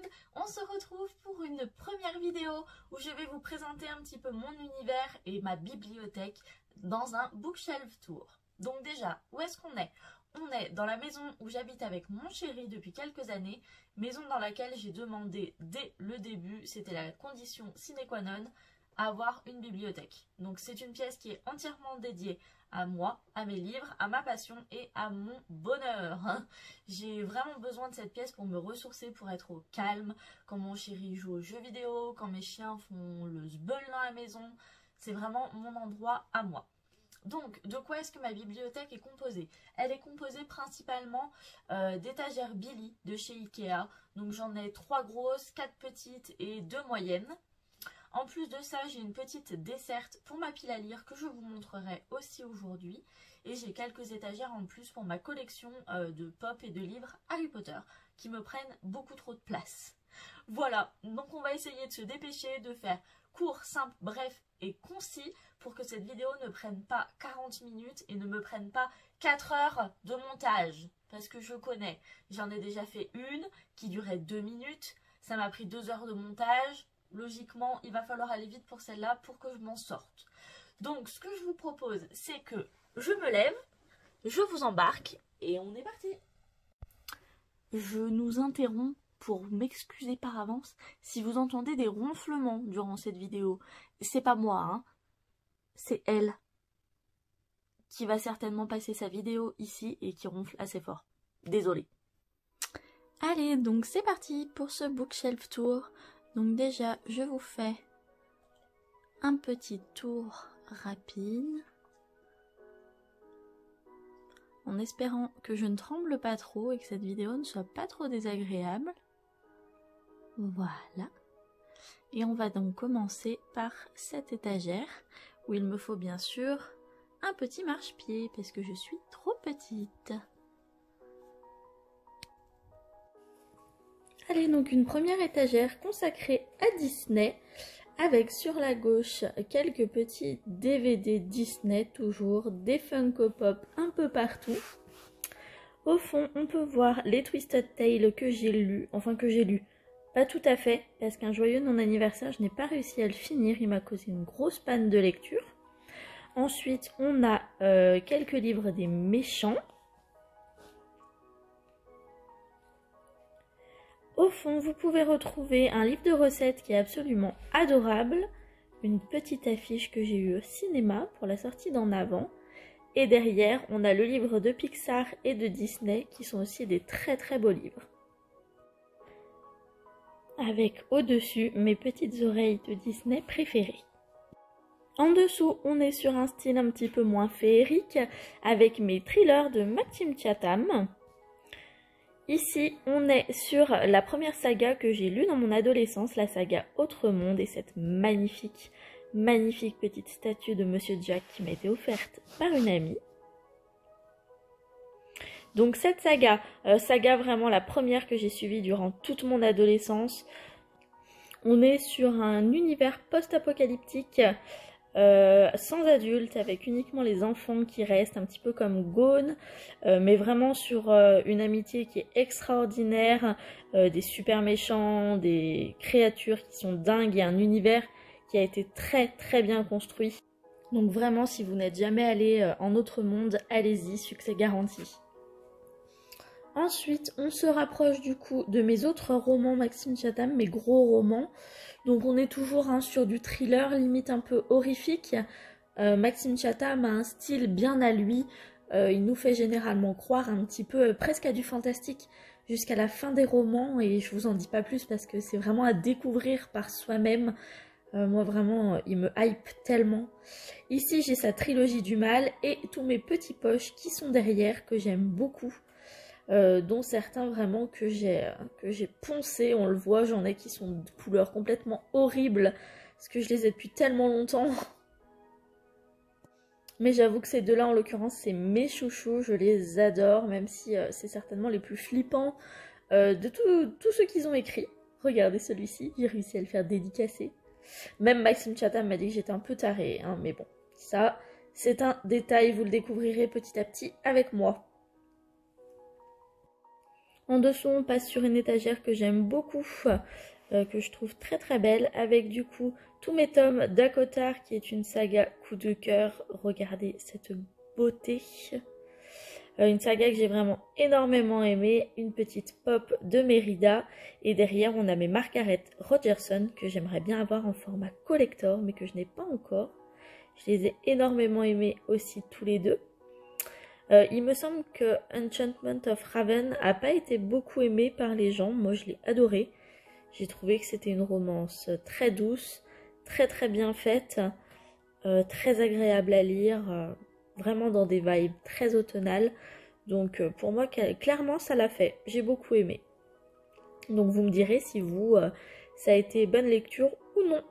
YouTube, on se retrouve pour une première vidéo où je vais vous présenter un petit peu mon univers et ma bibliothèque dans un bookshelf tour. Donc déjà, où est-ce qu'on est? On est dans la maison où j'habite avec mon chéri depuis quelques années, maison dans laquelle j'ai demandé dès le début, c'était la condition sine qua non, avoir une bibliothèque. Donc c'est une pièce qui est entièrement dédiée à moi, à mes livres, à ma passion et à mon bonheur. J'ai vraiment besoin de cette pièce pour me ressourcer, pour être au calme, quand mon chéri joue aux jeux vidéo, quand mes chiens font le sbeul dans la maison. C'est vraiment mon endroit à moi. Donc, de quoi est-ce que ma bibliothèque est composée? Elle est composée principalement d'étagères Billy de chez Ikea. Donc j'en ai 3 grosses, 4 petites et 2 moyennes. En plus de ça, j'ai une petite desserte pour ma pile à lire que je vous montrerai aussi aujourd'hui. Et j'ai quelques étagères en plus pour ma collection de pop et de livres Harry Potter qui me prennent beaucoup trop de place. Voilà, donc on va essayer de se dépêcher, de faire court, simple, bref et concis pour que cette vidéo ne prenne pas 40 minutes et ne me prenne pas 4 heures de montage. Parce que je connais, j'en ai déjà fait une qui durait 2 minutes, ça m'a pris 2 heures de montage. Logiquement, il va falloir aller vite pour celle-là pour que je m'en sorte. Donc, ce que je vous propose, c'est que je me lève, je vous embarque et on est parti. Je nous interromps pour m'excuser par avance si vous entendez des ronflements durant cette vidéo. C'est pas moi, hein. C'est elle qui va certainement passer sa vidéo ici et qui ronfle assez fort. Désolée. Allez, donc c'est parti pour ce bookshelf tour. Donc déjà, je vous fais un petit tour rapide, en espérant que je ne tremble pas trop et que cette vidéo ne soit pas trop désagréable. Voilà. Et on va donc commencer par cette étagère, où il me faut bien sûr un petit marchepied, parce que je suis trop petite. Allez, donc une première étagère consacrée à Disney, avec sur la gauche quelques petits DVD Disney, toujours des Funko Pop un peu partout. Au fond, on peut voir les Twisted Tales que j'ai lus, pas tout à fait, parce qu'un joyeux non-anniversaire, je n'ai pas réussi à le finir, il m'a causé une grosse panne de lecture. Ensuite, on a quelques livres des méchants. Au fond, vous pouvez retrouver un livre de recettes qui est absolument adorable, une petite affiche que j'ai eue au cinéma pour la sortie d'En Avant, et derrière, on a le livre de Pixar et de Disney qui sont aussi des très très beaux livres. Avec au-dessus mes petites oreilles de Disney préférées. En dessous, on est sur un style un petit peu moins féerique avec mes thrillers de Maxime Chatham. Ici, on est sur la première saga que j'ai lue dans mon adolescence, la saga Autre Monde, et cette magnifique petite statue de Monsieur Jack qui m'a été offerte par une amie. Donc cette saga vraiment la première que j'ai suivie durant toute mon adolescence. On est sur un univers post-apocalyptique sans adultes, avec uniquement les enfants qui restent, un petit peu comme Gone, mais vraiment sur une amitié qui est extraordinaire, des super méchants, des créatures qui sont dingues et un univers qui a été très très bien construit. Donc vraiment, si vous n'êtes jamais allé en Autre Monde, allez-y, succès garanti. Ensuite, on se rapproche du coup de mes autres romans Maxime Chatham, mes gros romans. Donc on est toujours sur du thriller, limite un peu horrifique. Maxime Chatham a un style bien à lui. Il nous fait généralement croire un petit peu presque à du fantastique jusqu'à la fin des romans. Et je vous en dis pas plus parce que c'est vraiment à découvrir par soi-même. Moi vraiment, il me hype tellement. Ici, j'ai sa trilogie du mal et tous mes petits poches qui sont derrière, que j'aime beaucoup. Dont certains vraiment que j'ai poncé, on le voit, j'en ai qui sont de couleurs complètement horribles parce que je les ai depuis tellement longtemps. Mais j'avoue que ces deux-là en l'occurrence c'est mes chouchous, je les adore, même si c'est certainement les plus flippants de tous ceux qu'ils ont écrits. Regardez celui-ci, j'ai réussi à le faire dédicacer. Même Maxime Chatham m'a dit que j'étais un peu tarée, hein, mais bon, ça c'est un détail, vous le découvrirez petit à petit avec moi. En dessous, on passe sur une étagère que j'aime beaucoup, que je trouve très très belle, avec du coup tous mes tomes d'Akotar, qui est une saga coup de cœur. Regardez cette beauté. Une saga que j'ai vraiment énormément aimée, une petite pop de Mérida. Et derrière, on a mes Margaret Rogerson, que j'aimerais bien avoir en format collector, mais que je n'ai pas encore. Je les ai énormément aimés aussi tous les deux. Il me semble que Enchantment of Raven n'a pas été beaucoup aimé par les gens. Moi, je l'ai adoré. J'ai trouvé que c'était une romance très douce, très très bien faite, très agréable à lire, vraiment dans des vibes très automnales. Donc pour moi, clairement, ça l'a fait. J'ai beaucoup aimé. Donc vous me direz si vous, ça a été bonne lecture ou non.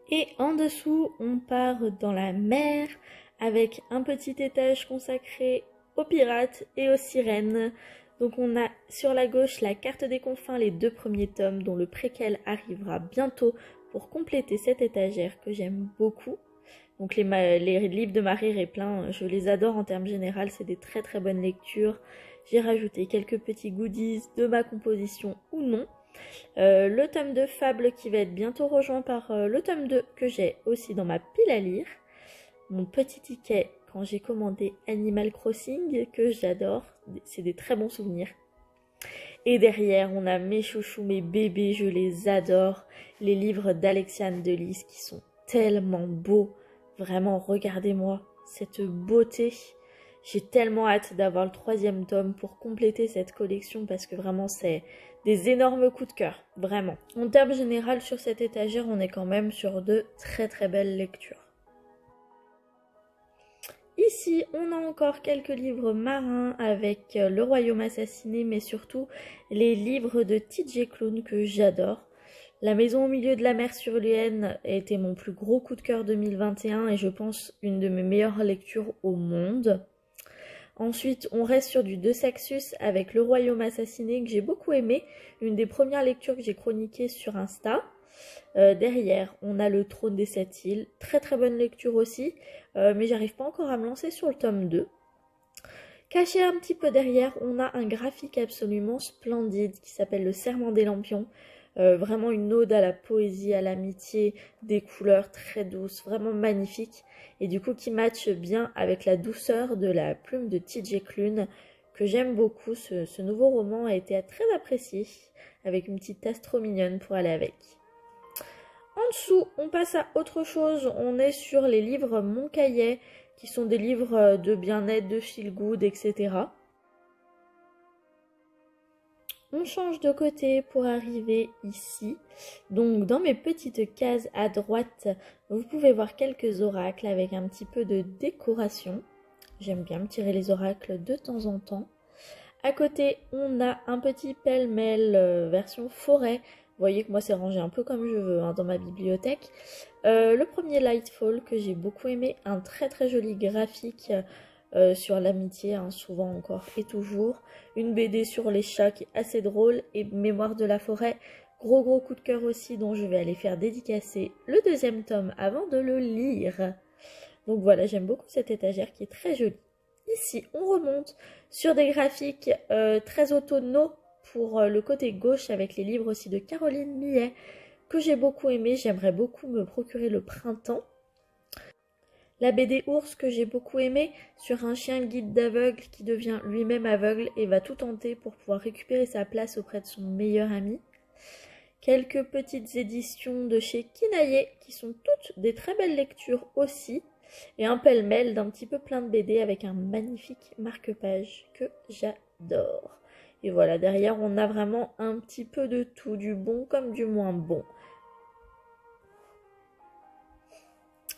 Et en dessous, on part dans la mer avec un petit étage consacré aux pirates et aux sirènes. Donc on a sur la gauche la carte des confins, les 2 premiers tomes dont le préquel arrivera bientôt pour compléter cette étagère que j'aime beaucoup. Donc les livres de Marie Réplin, je les adore en termes généraux, c'est des très très bonnes lectures. J'ai rajouté quelques petits goodies de ma composition ou non. Le tome de Fable qui va être bientôt rejoint par le tome 2 que j'ai aussi dans ma pile à lire. Mon petit ticket quand j'ai commandé Animal Crossing que j'adore, c'est des très bons souvenirs. Et derrière on a mes chouchous, mes bébés, je les adore, les livres d'Alexiane Delis qui sont tellement beaux, vraiment regardez-moi cette beauté. J'ai tellement hâte d'avoir le 3e tome pour compléter cette collection parce que vraiment c'est des énormes coups de cœur, vraiment. En termes généraux sur cette étagère on est quand même sur de très très belles lectures. Ici, on a encore quelques livres marins avec Le Royaume assassiné, mais surtout les livres de TJ Klune que j'adore. La Maison au milieu de la mer sur l'Uenne a été mon plus gros coup de cœur 2021 et je pense une de mes meilleures lectures au monde. Ensuite, on reste sur du De Saxus avec Le Royaume assassiné que j'ai beaucoup aimé, une des premières lectures que j'ai chroniquées sur Insta. Derrière, on a Le Trône des 7 îles, très très bonne lecture aussi, mais j'arrive pas encore à me lancer sur le tome 2. Caché un petit peu derrière, on a un graphique absolument splendide qui s'appelle Le Serment des Lampions. Vraiment une ode à la poésie, à l'amitié, des couleurs très douces, vraiment magnifiques. Et du coup qui matche bien avec la douceur de la plume de TJ Klune, que j'aime beaucoup. Ce nouveau roman a été très apprécié, avec une petite tasse trop mignonne pour aller avec. En dessous, on passe à autre chose. On est sur les livres Mon Cahier, qui sont des livres de bien-être, de feel good, etc. On change de côté pour arriver ici. Donc dans mes petites cases à droite, vous pouvez voir quelques oracles avec un petit peu de décoration. J'aime bien me tirer les oracles de temps en temps. À côté, on a un petit pêle-mêle version forêt. Vous voyez que moi c'est rangé un peu comme je veux dans ma bibliothèque. Le premier Lightfall que j'ai beaucoup aimé, un très très joli graphique sur l'amitié, souvent encore et toujours. Une BD sur les chats qui est assez drôle et Mémoire de la forêt. Gros coup de cœur aussi dont je vais aller faire dédicacer le 2e tome avant de le lire. Donc voilà, j'aime beaucoup cette étagère qui est très jolie. Ici, on remonte sur des graphiques très automnaux pour le côté gauche avec les livres aussi de Caroline Millet que j'ai beaucoup aimé. J'aimerais beaucoup me procurer le printemps. La BD Ours que j'ai beaucoup aimé sur un chien guide d'aveugle qui devient lui-même aveugle et va tout tenter pour pouvoir récupérer sa place auprès de son meilleur ami. Quelques petites éditions de chez Kinaye qui sont toutes des très belles lectures aussi. Et un pêle-mêle d'un petit peu plein de BD avec un magnifique marque-page que j'adore. Et voilà, derrière on a vraiment un petit peu de tout, du bon comme du moins bon.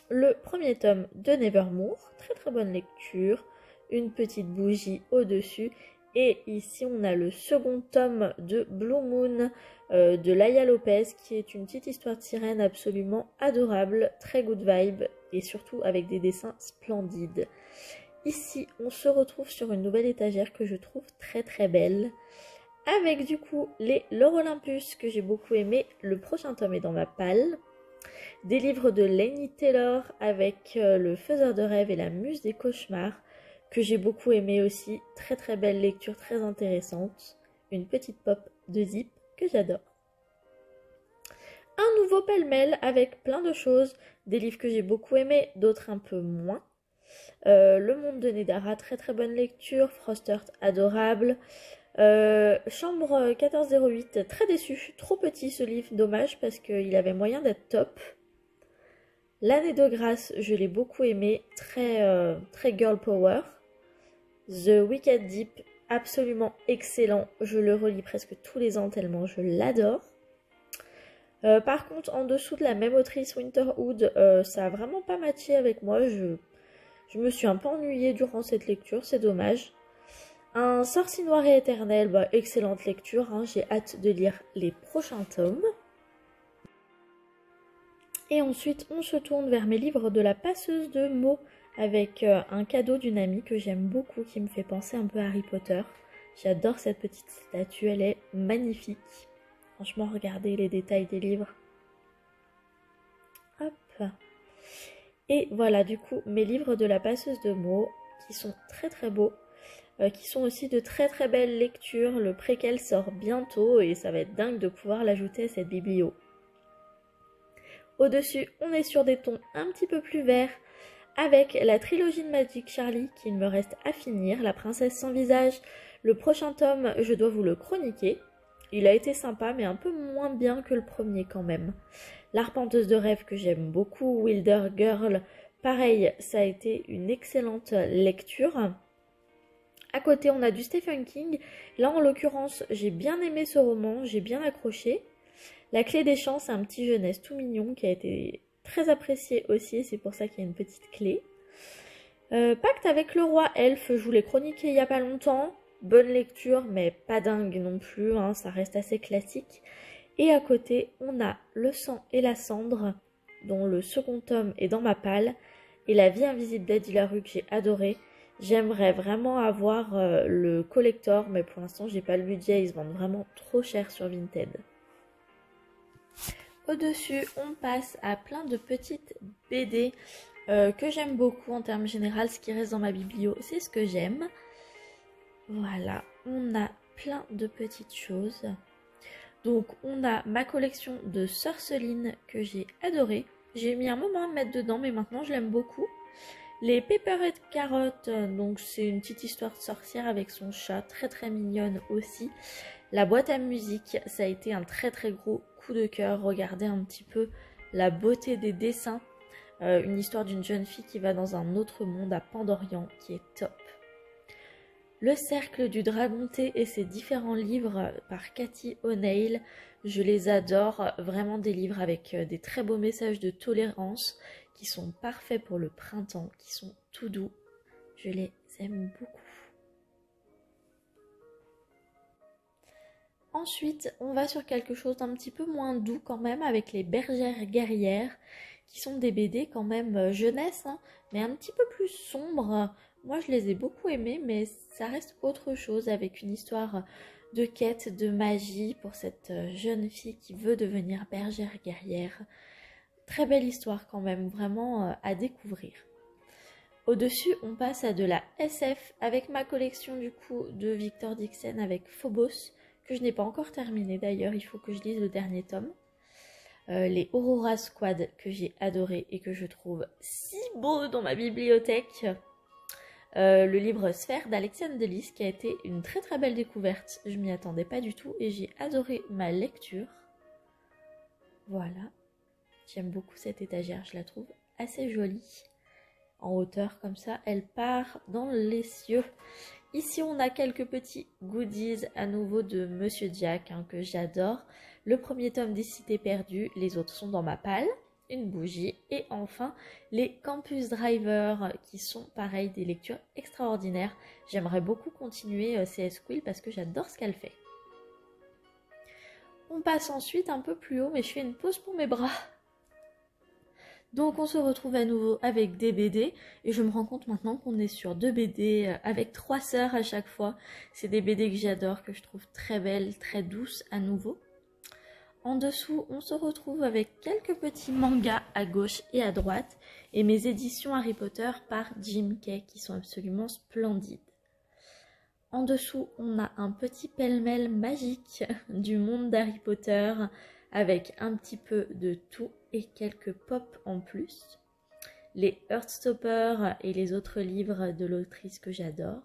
Le premier tome de Nevermore, très très bonne lecture, une petite bougie au-dessus. Et ici on a le second tome de Blue Moon de Laia Lopez, qui est une petite histoire de sirène absolument adorable, très good vibe et surtout avec des dessins splendides. Ici on se retrouve sur une nouvelle étagère que je trouve très très belle, avec du coup les L'Or Olympus que j'ai beaucoup aimé. Le prochain tome est dans ma palle. Des livres de Laini Taylor avec Le Faiseur de rêves et La Muse des cauchemars que j'ai beaucoup aimé aussi. Très très belle lecture, très intéressante. Une petite pop de Zip que j'adore. Un nouveau pêle-mêle avec plein de choses. Des livres que j'ai beaucoup aimés, d'autres un peu moins. Le monde de Nedara, très très bonne lecture. Frostert, adorable. Chambre 1408, très déçu. Trop petit ce livre, dommage parce qu'il avait moyen d'être top. L'année de grâce, je l'ai beaucoup aimé. Très girl power. The Wicked Deep, absolument excellent. Je le relis presque tous les ans tellement je l'adore. Par contre, en dessous de la même autrice, Winterhood, ça a vraiment pas matché avec moi. Je me suis un peu ennuyée durant cette lecture, c'est dommage. Un sorcier noir et éternel, bah, excellente lecture, hein, j'ai hâte de lire les prochains tomes. Et ensuite, on se tourne vers mes livres de la passeuse de mots avec un cadeau d'une amie que j'aime beaucoup, qui me fait penser un peu à Harry Potter. J'adore cette petite statue, elle est magnifique. Franchement, regardez les détails des livres. Hop. Et voilà, du coup, mes livres de la passeuse de mots, qui sont très très beaux, qui sont aussi de très très belles lectures. Le préquel sort bientôt et ça va être dingue de pouvoir l'ajouter à cette biblio. Au-dessus, on est sur des tons un petit peu plus verts, avec la trilogie de Magic Charlie qu'il me reste à finir, La princesse sans visage. Le prochain tome, je dois vous le chroniquer. Il a été sympa, mais un peu moins bien que le premier quand même. L'Arpenteuse de rêve que j'aime beaucoup, Wilder Girl, pareil, ça a été une excellente lecture. À côté, on a du Stephen King. Là, en l'occurrence, j'ai bien aimé ce roman, j'ai bien accroché. La clé des champs, c'est un petit jeunesse tout mignon qui a été très apprécié aussi, c'est pour ça qu'il y a une petite clé. Pacte avec le roi elfe, je vous l'ai chroniqué il n'y a pas longtemps. Bonne lecture, mais pas dingue non plus, hein, ça reste assez classique. Et à côté, on a Le sang et la cendre, dont le second tome est dans ma palle, et La vie invisible d'Eddie Larue que j'ai adoré. J'aimerais vraiment avoir le collector, mais pour l'instant, j'ai pas le budget, ils se vendent vraiment trop cher sur Vinted. Au-dessus, on passe à plein de petites BD que j'aime beaucoup en termes généraux. Ce qui reste dans ma biblio, c'est ce que j'aime. Voilà, on a plein de petites choses. Donc, on a ma collection de Sorceline que j'ai adorée. J'ai mis un moment à me mettre dedans, mais maintenant je l'aime beaucoup. Les Pepperhead Carottes, donc c'est une petite histoire de sorcière avec son chat, très très mignonne aussi. La boîte à musique, ça a été un très très gros coup de cœur. Regardez un petit peu la beauté des dessins. Une histoire d'une jeune fille qui va dans un autre monde à Pandorian qui est top. Le cercle du dragon-thé et ses différents livres par Cathy O'Neill, je les adore. Vraiment des livres avec des très beaux messages de tolérance qui sont parfaits pour le printemps, qui sont tout doux. Je les aime beaucoup. Ensuite, on va sur quelque chose d'un petit peu moins doux quand même avec les Bergères guerrières qui sont des BD quand même jeunesse, hein, mais un petit peu plus sombres. Moi, je les ai beaucoup aimés, mais ça reste autre chose avec une histoire de quête, de magie pour cette jeune fille qui veut devenir bergère guerrière. Très belle histoire quand même, vraiment à découvrir. Au-dessus, on passe à de la SF avec ma collection du coup de Victor Dixon avec Phobos, que je n'ai pas encore terminé d'ailleurs, il faut que je lise le dernier tome. Les Aurora Squad que j'ai adoré et que je trouve si beau dans ma bibliothèque. Le livre Sphère d'Alexiane Delis qui a été une très très belle découverte. Je m'y attendais pas du tout et j'ai adoré ma lecture. Voilà. J'aime beaucoup cette étagère, je la trouve assez jolie. En hauteur comme ça, elle part dans les cieux. Ici, on a quelques petits goodies à nouveau de Monsieur Jack hein, que j'adore. Le premier tome des Cités perdues, les autres sont dans ma palle. Une bougie et enfin les Campus Driver qui sont pareil des lectures extraordinaires. J'aimerais beaucoup continuer CS Quill parce que j'adore ce qu'elle fait. On passe ensuite un peu plus haut mais je fais une pause pour mes bras. Donc on se retrouve à nouveau avec des BD et je me rends compte maintenant qu'on est sur 2 BD avec 3 sœurs à chaque fois. C'est des BD que j'adore, que je trouve très belles, très douces à nouveau. En dessous, on se retrouve avec quelques petits mangas à gauche et à droite et mes éditions Harry Potter par Jim Kay qui sont absolument splendides. En dessous, on a un petit pêle-mêle magique du monde d'Harry Potter avec un petit peu de tout et quelques pop en plus. Les Heartstopper et les autres livres de l'autrice que j'adore.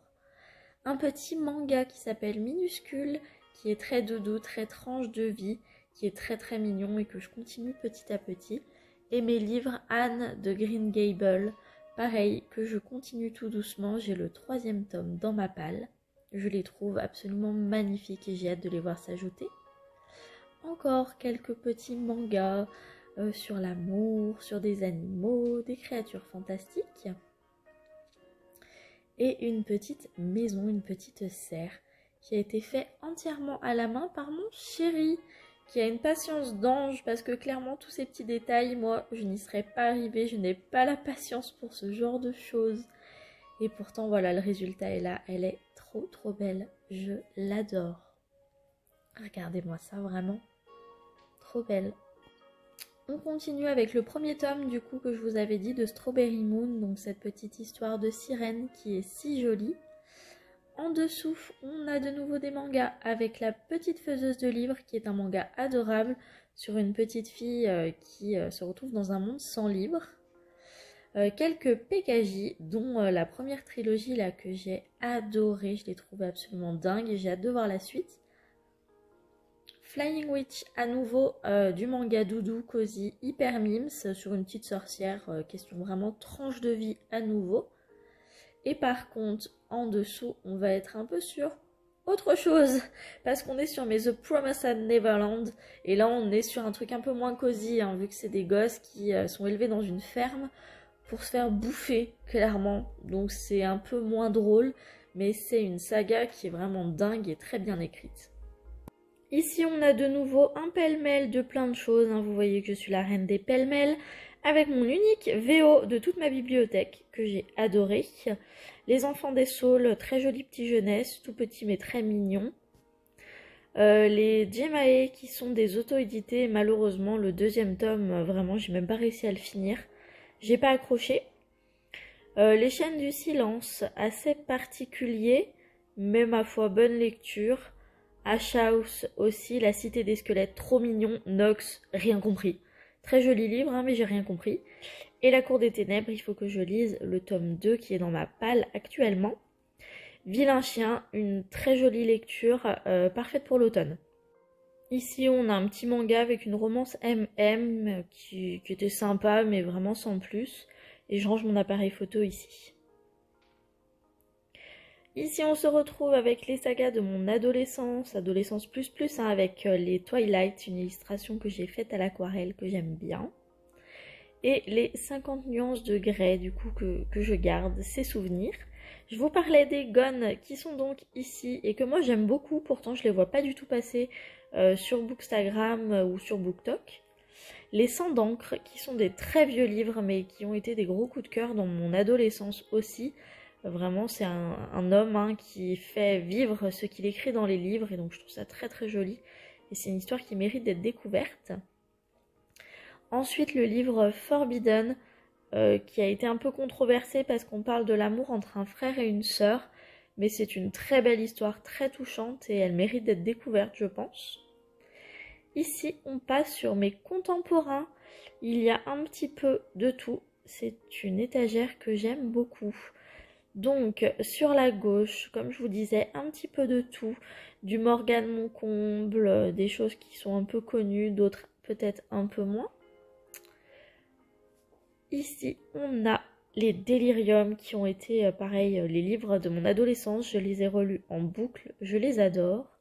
Un petit manga qui s'appelle Minuscule, qui est très doudou, très tranche de vie, qui est très très mignon et que je continue petit à petit. Et mes livres Anne de Green Gables, pareil, que je continue tout doucement. J'ai le 3e tome dans ma palle. Je les trouve absolument magnifiques et j'ai hâte de les voir s'ajouter. Encore quelques petits mangas sur l'amour, sur des animaux, des créatures fantastiques. Et une petite maison, une petite serre qui a été faite entièrement à la main par mon chéri, qui a une patience d'ange parce que clairement tous ces petits détails, moi je n'y serais pas arrivée, je n'ai pas la patience pour ce genre de choses. Et pourtant voilà, le résultat est là, elle est trop belle, je l'adore. Regardez-moi ça, vraiment trop belle. On continue avec le premier tome du coup que je vous avais dit de Strawberry Moon, donc cette petite histoire de sirène qui est si jolie. En dessous, on a de nouveau des mangas avec La Petite Faiseuse de Livres qui est un manga adorable sur une petite fille qui se retrouve dans un monde sans livres. Quelques PKJ dont la première trilogie là que j'ai adorée, je l'ai trouvée absolument dingue et j'ai hâte de voir la suite. Flying Witch à nouveau du manga doudou, cosy, hyper mimes sur une petite sorcière, question vraiment tranche de vie à nouveau. Et par contre en dessous on va être un peu sur autre chose parce qu'on est sur mes The Promised Neverland et là on est sur un truc un peu moins cosy hein, vu que c'est des gosses qui sont élevés dans une ferme pour se faire bouffer clairement, donc c'est un peu moins drôle mais c'est une saga qui est vraiment dingue et très bien écrite. Ici, on a de nouveau un pêle-mêle de plein de choses. Hein. Vous voyez que je suis la reine des pêle-mêles avec mon unique VO de toute ma bibliothèque que j'ai adoré. Les Enfants des Saules, très jolie petite jeunesse, tout petit mais très mignon. Les Jemae qui sont des auto-édités. Malheureusement, le 2e tome, vraiment, j'ai même pas réussi à le finir. J'ai pas accroché. Les Chaînes du Silence, assez particulier, mais ma foi, bonne lecture. Ash House aussi, La Cité des Squelettes, trop mignon. Nox, rien compris. Très joli livre, hein, mais j'ai rien compris. Et La Cour des Ténèbres, il faut que je lise le tome 2 qui est dans ma palle actuellement. Vilain Chien, une très jolie lecture, parfaite pour l'automne. Ici, on a un petit manga avec une romance MM qui était sympa, mais vraiment sans plus. Et je range mon appareil photo ici. Ici, on se retrouve avec les sagas de mon adolescence, adolescence plus plus, hein, avec les Twilight, une illustration que j'ai faite à l'aquarelle que j'aime bien. Et les 50 nuances de Grey, du coup, que je garde, ces souvenirs. Je vous parlais des Gone qui sont donc ici et que moi j'aime beaucoup, pourtant je les vois pas du tout passer sur Bookstagram ou sur BookTok. Les Sangs d'encre qui sont des très vieux livres mais qui ont été des gros coups de cœur dans mon adolescence aussi. Vraiment, c'est un homme hein, qui fait vivre ce qu'il écrit dans les livres et donc je trouve ça très très joli. Et c'est une histoire qui mérite d'être découverte. Ensuite, le livre Forbidden, qui a été un peu controversé parce qu'on parle de l'amour entre un frère et une sœur. Mais c'est une très belle histoire, très touchante et elle mérite d'être découverte, je pense. Ici, on passe sur mes contemporains. Il y a un petit peu de tout. C'est une étagère que j'aime beaucoup. Donc, sur la gauche, comme je vous disais, un petit peu de tout. Du Morgane Moncomble, des choses qui sont un peu connues, d'autres peut-être un peu moins. Ici, on a les Délirium qui ont été, pareil, les livres de mon adolescence. Je les ai relus en boucle, je les adore.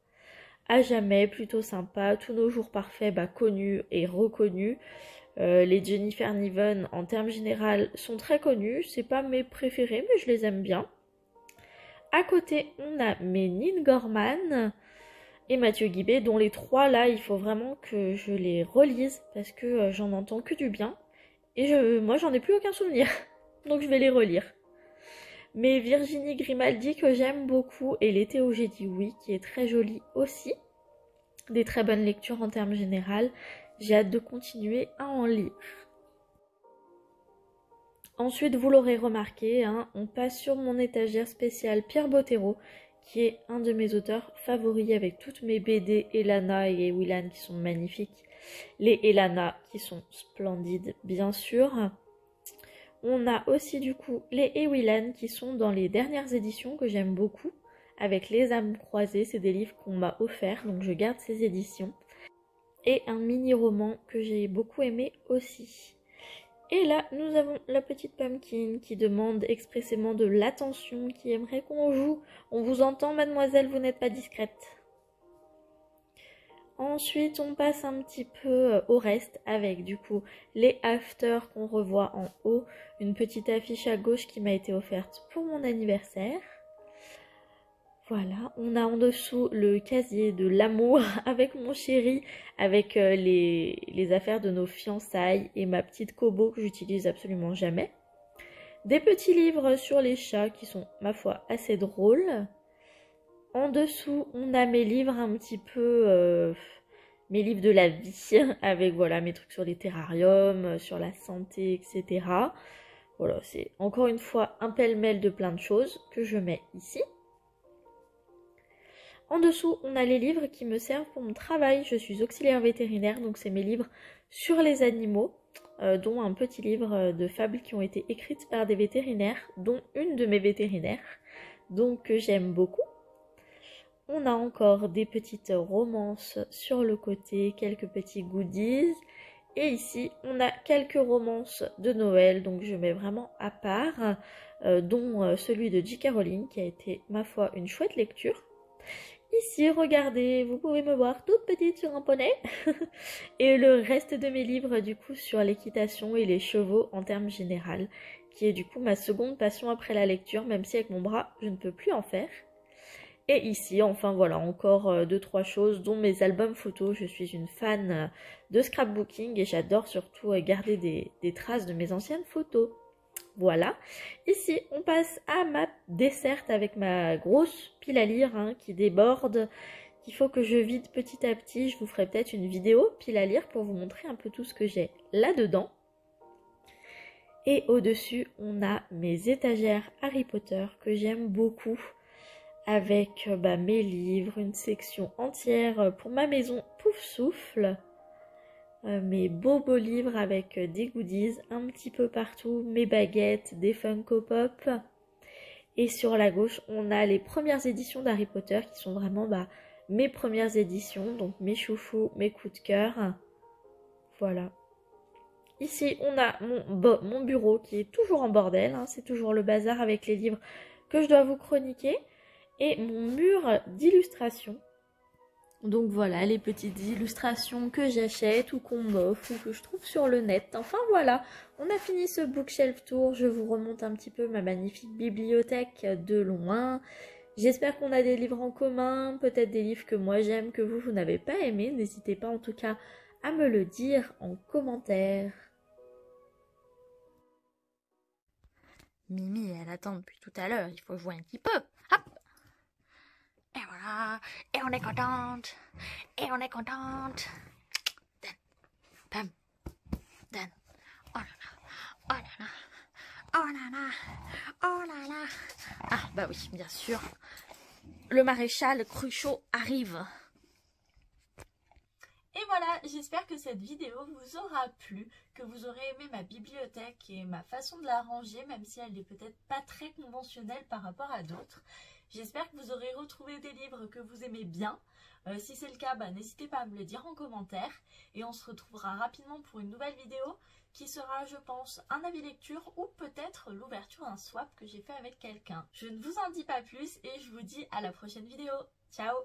À jamais, plutôt sympa. Tous nos jours parfaits, connus et reconnus. Les Jennifer Niven, en termes généraux, sont très connus. C'est pas mes préférés, mais je les aime bien. À côté, on a mes Nin Gorman et Mathieu Guibé, dont les trois, là, il faut vraiment que je les relise parce que j'en entends que du bien. Et moi, j'en ai plus aucun souvenir. Donc, je vais les relire. Mais Virginie Grimaldi, que j'aime beaucoup, et L'été où j'ai dit oui, qui est très jolie aussi. des très bonnes lectures en termes généraux. J'ai hâte de continuer à en lire. Ensuite, vous l'aurez remarqué, hein, on passe sur mon étagère spéciale Pierre Bottero, qui est un de mes auteurs favoris avec toutes mes BD Elana et Ewilan qui sont magnifiques. Les Elana qui sont splendides, bien sûr. On a aussi du coup les Ewilan qui sont dans les dernières éditions que j'aime beaucoup, avec Les âmes croisées, c'est des livres qu'on m'a offerts, donc je garde ces éditions. Et un mini-roman que j'ai beaucoup aimé aussi. Et là, nous avons la petite Pumpkin qui demande expressément de l'attention, qui aimerait qu'on joue. On vous entend, mademoiselle, vous n'êtes pas discrète. Ensuite, on passe un petit peu au reste avec du coup les afters qu'on revoit en haut. Une petite affiche à gauche qui m'a été offerte pour mon anniversaire. Voilà, on a en dessous le casier de l'amour avec mon chéri, avec les affaires de nos fiançailles et ma petite Kobo que j'utilise absolument jamais. Des petits livres sur les chats qui sont, ma foi, assez drôles. En dessous, on a mes livres un petit peu, mes livres de la vie, avec voilà mes trucs sur les terrariums, sur la santé, etc. Voilà, c'est encore une fois un pêle-mêle de plein de choses que je mets ici. En dessous, on a les livres qui me servent pour mon travail. Je suis auxiliaire vétérinaire, donc c'est mes livres sur les animaux, dont un petit livre de fables qui ont été écrites par des vétérinaires, dont une de mes vétérinaires, donc que j'aime beaucoup. On a encore des petites romances sur le côté, quelques petits goodies. Et ici, on a quelques romances de Noël, donc je mets vraiment à part, dont celui de J.K. Rowling, qui a été, ma foi, une chouette lecture. Ici, regardez, vous pouvez me voir toute petite sur un poney. Et le reste de mes livres, du coup, sur l'équitation et les chevaux en termes généraux, qui est du coup ma seconde passion après la lecture, même si avec mon bras, je ne peux plus en faire. Et ici, enfin voilà, encore 2-3 choses, dont mes albums photos. Je suis une fan de scrapbooking et j'adore surtout garder des traces de mes anciennes photos. Voilà. Ici, on passe à ma desserte avec ma grosse pile à lire qui déborde, qu'il faut que je vide petit à petit. Je vous ferai peut-être une vidéo pile à lire pour vous montrer un peu tout ce que j'ai là-dedans. Et au-dessus, on a mes étagères Harry Potter que j'aime beaucoup, avec mes livres, une section entière pour ma maison Poufsouffle. Mes beaux livres avec des goodies un petit peu partout, mes baguettes, des Funko Pop. Et sur la gauche, on a les premières éditions d'Harry Potter qui sont vraiment mes premières éditions, donc mes chouchous, mes coups de cœur. Voilà. Ici, on a mon bureau qui est toujours en bordel, c'est toujours le bazar avec les livres que je dois vous chroniquer. Et mon mur d'illustration. Donc voilà, les petites illustrations que j'achète ou qu'on m'offre ou que je trouve sur le net. Enfin voilà, on a fini ce bookshelf tour. Je vous remonte un petit peu ma magnifique bibliothèque de loin. J'espère qu'on a des livres en commun, peut-être des livres que moi j'aime, que vous n'avez pas aimé. N'hésitez pas en tout cas à me le dire en commentaire. Mimi, elle attend depuis tout à l'heure, il faut jouer un petit peu. Hop! Et voilà, et on est contente, et on est contente. Dan, pam, Dan, oh là là, oh là là, oh là là, oh là là. Ah bah oui, bien sûr, le maréchal Cruchot arrive. Et voilà, j'espère que cette vidéo vous aura plu, que vous aurez aimé ma bibliothèque et ma façon de la ranger, même si elle n'est peut-être pas très conventionnelle par rapport à d'autres. J'espère que vous aurez retrouvé des livres que vous aimez bien. Si c'est le cas, n'hésitez pas à me le dire en commentaire. Et on se retrouvera rapidement pour une nouvelle vidéo qui sera, je pense, un avis lecture ou peut-être l'ouverture d'un swap que j'ai fait avec quelqu'un. Je ne vous en dis pas plus et je vous dis à la prochaine vidéo. Ciao!